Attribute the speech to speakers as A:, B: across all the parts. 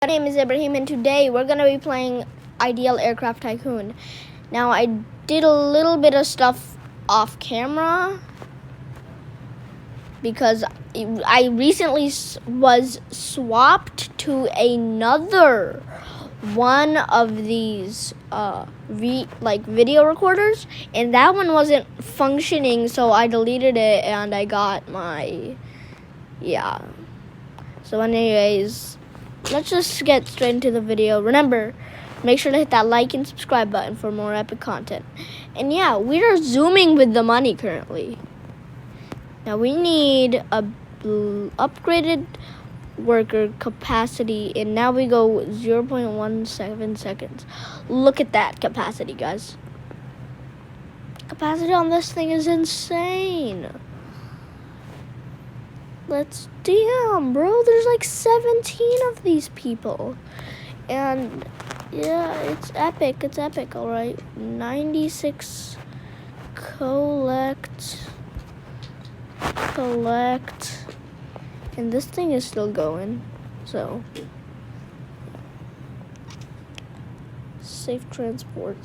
A: My name is Ibrahim, and today we're going to be playing Ideal Aircraft Tycoon. Now, I did a little bit of stuff off camera because I recently was swapped to another one of these video recorders, and that one wasn't functioning, so I deleted it and I got my so anyways, let's just get straight into the video. Remember, make sure to hit that like and subscribe button for more epic content. And yeah, we are zooming with the money currently. Now we need a upgraded worker capacity, and now we go 0.17 seconds. Look at that capacity, guys. Capacity on this thing is insane. Damn, bro, there's like 17 of these people. And yeah, it's epic, all right. 96 collect. And this thing is still going, so. Safe transport.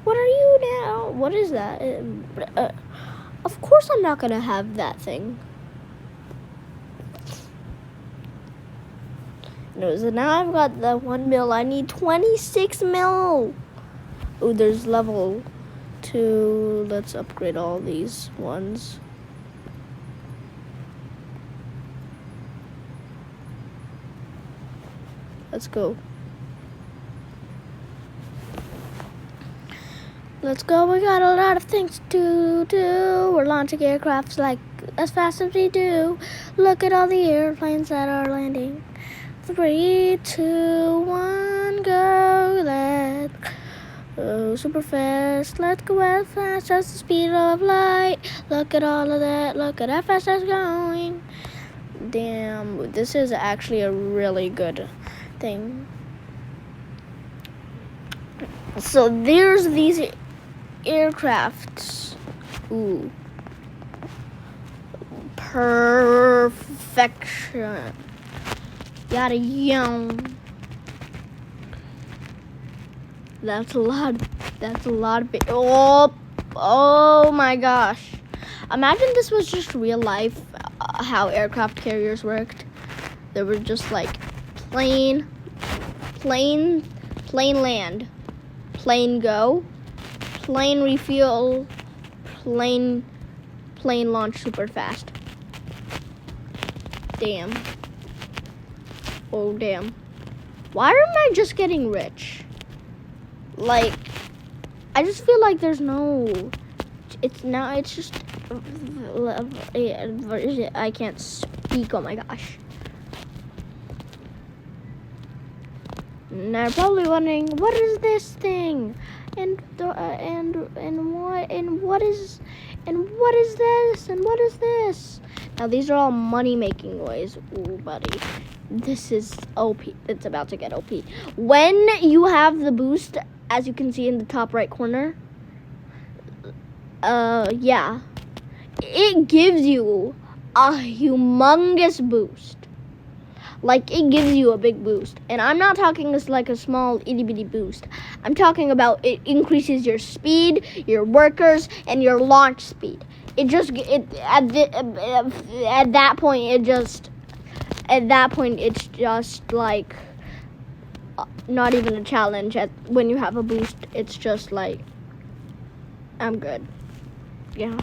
A: What are you now? What is that? Of course I'm not gonna have that thing. No, so now I've got the 1 mil. I need 26 mil. Oh, there's level 2. Let's upgrade all these ones. Let's go. Let's go, we got a lot of things to do. We're launching aircrafts like as fast as we do. Look at all the airplanes that are landing. 3, 2, 1, go. Let's go super fast. Let's go as fast as the speed of light. Look at all of that. Look at how fast that's going. Damn, this is actually a really good thing. So there's these aircrafts. Ooh. Perfection. Yada yum. That's a lot of big. Oh my gosh. Imagine this was just real life, how aircraft carriers worked. They were just like plane land, plane go, plane refuel, plane launch super fast. Damn. Oh damn. Why am I just getting rich? Like, I just feel like there's no, it's just, I can't speak, oh my gosh. Now, probably wondering, what is this thing? And what is this? And what is this? Now, these are all money-making ways. Ooh, buddy. This is OP. It's about to get OP. When you have the boost, as you can see in the top right corner, yeah, it gives you a humongous boost. Like, it gives you a big boost. And I'm not talking as like a small itty-bitty boost. I'm talking about it increases your speed, your workers, and your launch speed. At that point, it's just like not even a challenge. When you have a boost, it's just like, I'm good. Yeah.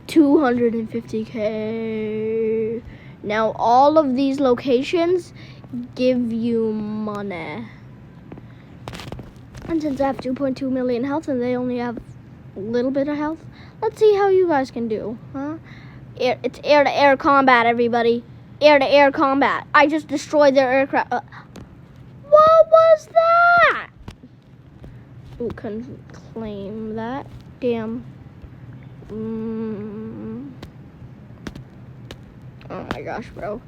A: 250K. Now, all of these locations give you money. And since I have 2.2 million health and they only have a little bit of health, let's see how you guys can do, huh? It's air-to-air combat, everybody. Air-to-air combat. I just destroyed their aircraft. What was that? Ooh, couldn't claim that. Damn. Oh my gosh, bro.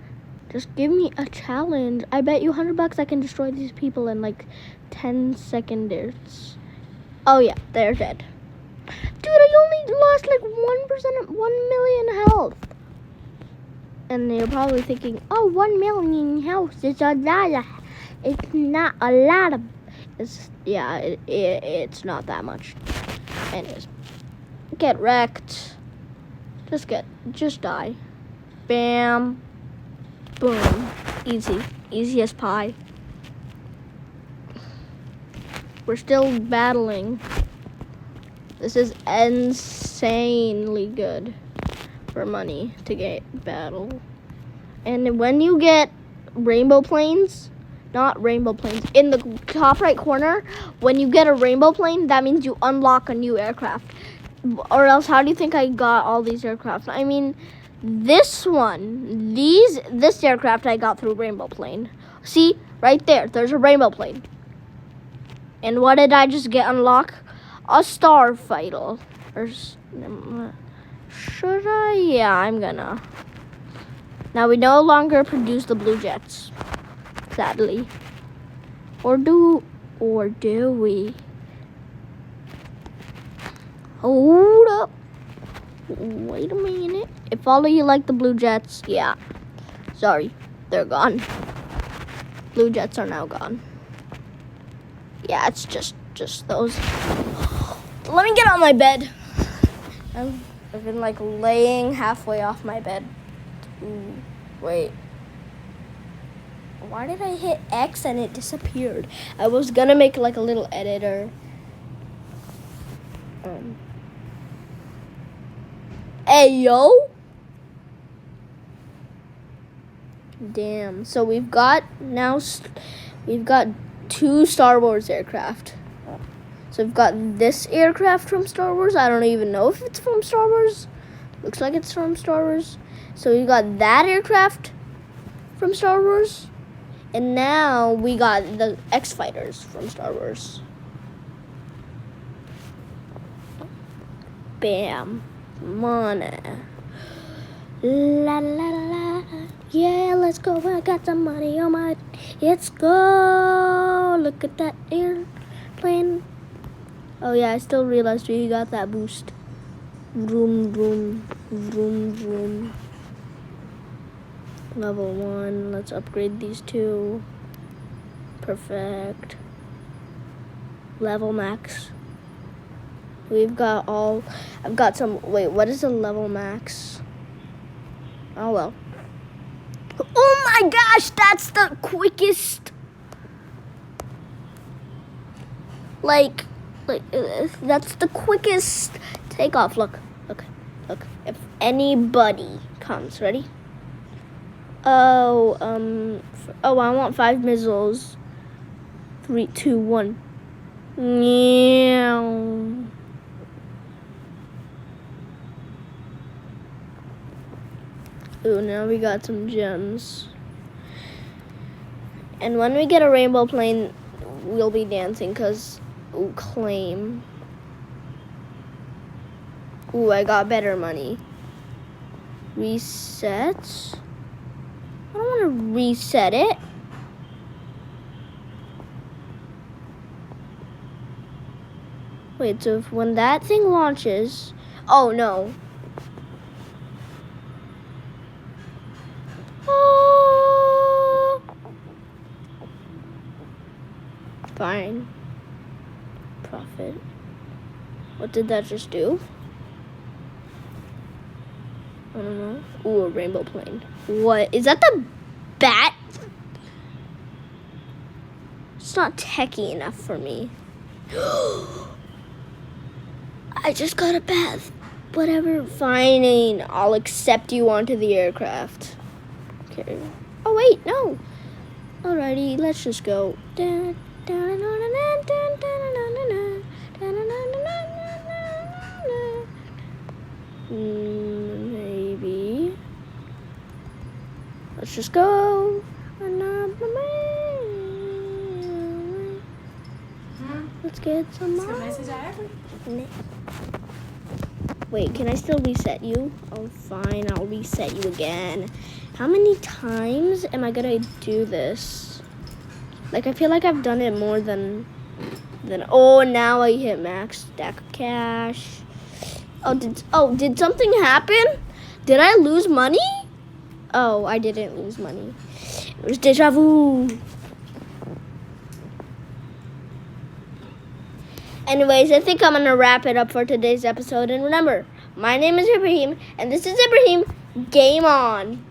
A: Just give me a challenge. I bet you $100 I can destroy these people in like 10 seconds. Oh yeah, they're dead. Dude, I only lost like 1%, 1 million health. And you're probably thinking, oh, 1 million house is a lot. It's not a lot of. It's not that much. Anyways, get wrecked. Just die. Bam. Boom. Easy as pie. We're still battling. This is insanely good for money to get battle. And when you get rainbow planes, not rainbow planes, in the top right corner, when you get a rainbow plane, that means you unlock a new aircraft. Or else, how do you think I got all these aircraft? I mean, this aircraft I got through rainbow plane. See, right there's a rainbow plane. And what did I just get unlock? A starfighter. Or should I? Yeah, I'm gonna. Now we no longer produce the blue jets, sadly. Or do we? Hold up. Wait a minute. If all of you like the blue jets, yeah. Sorry, they're gone. Blue jets are now gone. Yeah, it's just those. Let me get on my bed. I've been like laying halfway off my bed. Ooh, wait. Why did I hit X and it disappeared? I was gonna make like a little editor. Hey yo. Damn. So we've got 2 Star Wars aircraft. So we've got this aircraft from Star Wars. I don't even know if it's from Star Wars. Looks like it's from Star Wars. So we got that aircraft from Star Wars. And now we got the X-Fighters from Star Wars. Bam. Money. La la la. Yeah, let's go. I got some money on my. Let's go. Look at that airplane. Oh yeah, I still realized we got that boost. Vroom, vroom, vroom, vroom. Level 1. Let's upgrade these 2. Perfect. Level max. I've got some. Wait, what is a level max? Oh well. Oh my gosh, that's the quickest. That's the quickest takeoff. Look. If anybody comes, ready? I want 5 missiles. 3, 2, 1. Meow. Ooh, now we got some gems. And when we get a rainbow plane, we'll be dancing because, claim. Ooh, I got better money. Reset. I don't want to reset it. Wait, so when that thing launches, oh no. Fine. Profit. What did that just do? I don't know. Ooh, a rainbow plane. What? Is that the bat? It's not techie enough for me. I just got a bat. Whatever. Fine. I'll accept you onto the aircraft. Okay. Oh, wait. No. Alrighty. Let's just go. Maybe. Let's just go. Let's get some money. Wait, can I still reset you? Oh, fine. I'll reset you again. How many times am I gonna do this? Like, I feel like I've done it more than oh, now I hit max stack of cash. Did something happen? Did I lose money? Oh, I didn't lose money. It was deja vu. Anyways, I think I'm going to wrap it up for today's episode. And remember, my name is Ibrahim, and this is Ibrahim. Game on.